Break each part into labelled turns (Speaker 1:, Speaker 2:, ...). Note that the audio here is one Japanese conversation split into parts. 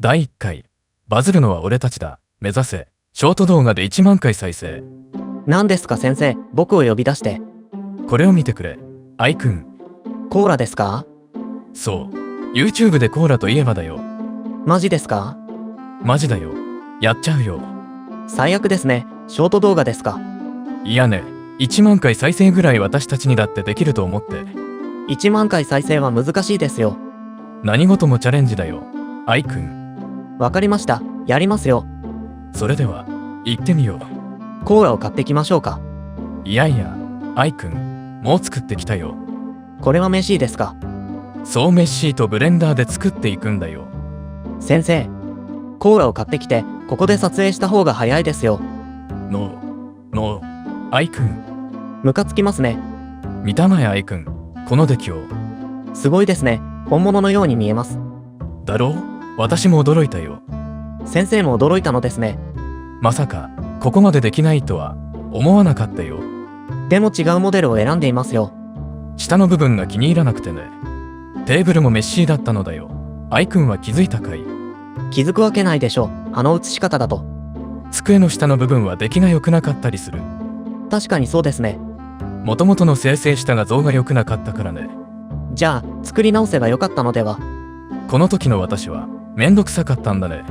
Speaker 1: 第1回、バズるのは俺たちだ。目指せ、ショート動画で1万回再生。
Speaker 2: 何ですか先生、僕を呼び出して。
Speaker 1: これを見てくれ、アイくん。
Speaker 2: コーラですか？
Speaker 1: そう、YouTube でコーラといえばだよ。
Speaker 2: マジですか？
Speaker 1: マジだよ。やっちゃうよ。
Speaker 2: 最悪ですね。ショート動画ですか？
Speaker 1: いやね、1万回再生ぐらい私たちにだってできると思って。
Speaker 2: 1万回再生は難しいですよ。
Speaker 1: 何事もチャレンジだよ、アイくん。
Speaker 2: わかりました。やりますよ。
Speaker 1: それでは、行ってみよ
Speaker 2: コーラを買ってきましょうか。
Speaker 1: う。いやいや、アイくん、もう作ってきたよ。
Speaker 2: これはメッシーですか？
Speaker 1: そうメッシーとブレンダーで作っていくんだよ。
Speaker 2: 先生、コーラを買ってきて、ここで撮影した方が早いですよ。
Speaker 1: の、アイくん。
Speaker 2: ムカつきますね。
Speaker 1: 見たまえアイくん、この出来を。
Speaker 2: すごいですね。本物のように見えます。
Speaker 1: だろう？私も驚いたよ。
Speaker 2: 先生も驚いたのですね。
Speaker 1: まさか、ここまでできないとは、思わなかったよ。
Speaker 2: でも違うモデルを選んでいますよ。
Speaker 1: 下の部分が気に入らなくてね。テーブルもメッシーだったのだよ。アイくんは気づいたかい？
Speaker 2: 気づくわけないでしょ。あの写し方だと。
Speaker 1: 机の下の部分は出来が良くなかったりする。
Speaker 2: 確かにそうですね。
Speaker 1: 元々の生成した画像が良くなかったからね。
Speaker 2: じゃあ、作り直せばよかったのでは？
Speaker 1: この時の私は、めんどくさかったんだね。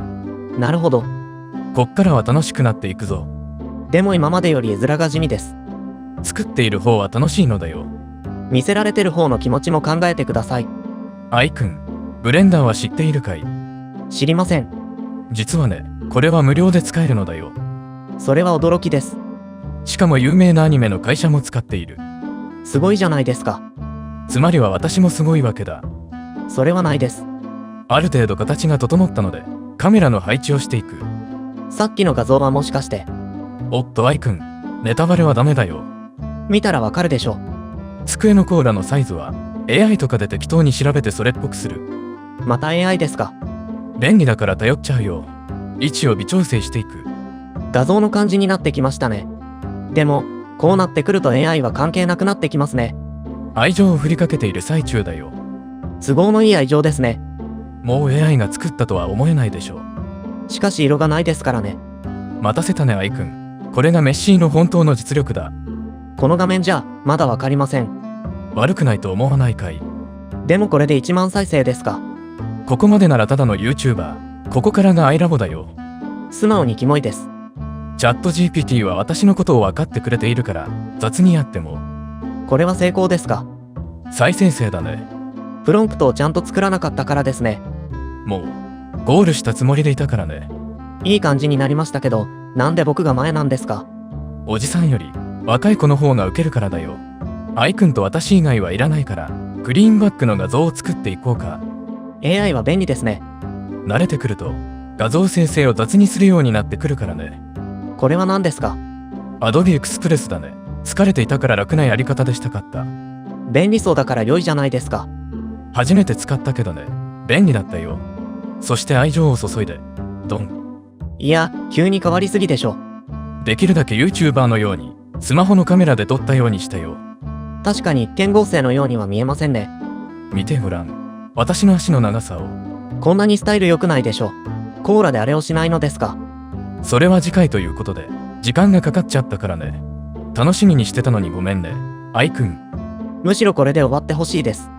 Speaker 2: なるほど。
Speaker 1: こっからは楽しくなっていくぞ。
Speaker 2: でも今までより絵面が地味です。
Speaker 1: 作っている方は楽しいのだよ。
Speaker 2: 見せられてる方の気持ちも考えてください。
Speaker 1: アイくん、ブレンダーは知っているかい？
Speaker 2: 知りません。
Speaker 1: 実はね、これは無料で使えるのだよ。
Speaker 2: それは驚きです。
Speaker 1: しかも有名なアニメの会社も使っている。
Speaker 2: すごいじゃないですか。
Speaker 1: つまりは私もすごいわけだ。
Speaker 2: それはないです。
Speaker 1: ある程度形が整ったので、カメラの配置をしていく。
Speaker 2: さっきの画像はもしかして。
Speaker 1: おっとアイくん、ネタバレはダメだよ。
Speaker 2: 見たらわかるでしょ。
Speaker 1: 机のコーラのサイズは AI とかで適当に調べてそれっぽくする。
Speaker 2: また AI ですか？
Speaker 1: 便利だから頼っちゃうよ。位置を微調整していく。
Speaker 2: 画像の感じになってきましたね。でも、こうなってくると AI は関係なくなってきますね。
Speaker 1: 愛情を振りかけている最中だよ。
Speaker 2: 都合のいい愛情ですね。
Speaker 1: もう AI が作ったとは思えないでしょ。
Speaker 2: しかし色がないですからね。
Speaker 1: 待たせたねアイくん。これがメッシーの本当の実力だ。
Speaker 2: この画面じゃ、まだわかりません。
Speaker 1: 悪くないと思わないかい？
Speaker 2: でもこれで1万再生ですか？
Speaker 1: ここまでならただの YouTuber。ここからがアイラボだよ。
Speaker 2: 素直にキモいです。
Speaker 1: チャット GPT は私のことを分かってくれているから、雑にやっても。
Speaker 2: これは成功ですか？
Speaker 1: 再生成だね。
Speaker 2: プロンプトをちゃんと作らなかったからですね。
Speaker 1: もう、ゴールしたつもりでいたからね。
Speaker 2: いい感じになりましたけど、なんで僕が前なんですか？
Speaker 1: おじさんより、若い子の方がウケるからだよ。アイくんと私以外はいらないから、グリーンバックの画像を作っていこうか。
Speaker 2: AI は便利ですね。
Speaker 1: 慣れてくると、画像生成を雑にするようになってくるからね。
Speaker 2: これは何ですか
Speaker 1: ？Adobe Express だね。疲れていたから楽なやり方でしたかった。
Speaker 2: 便利そうだから良いじゃないですか。
Speaker 1: 初めて使ったけどね、便利だったよ。そして愛情を注いで、ドン。
Speaker 2: いや、急に変わりすぎでしょ。
Speaker 1: できるだけ YouTuber のように、スマホのカメラで撮ったようにしたよ。
Speaker 2: 確かに一見合成のようには見えませんね。
Speaker 1: 見てごらん。私の足の長さを。
Speaker 2: こんなにスタイル良くないでしょ。コーラであれをしないのですか？
Speaker 1: それは次回ということで、時間がかかっちゃったからね。楽しみにしてたのにごめんね、アイくん。
Speaker 2: むしろこれで終わってほしいです。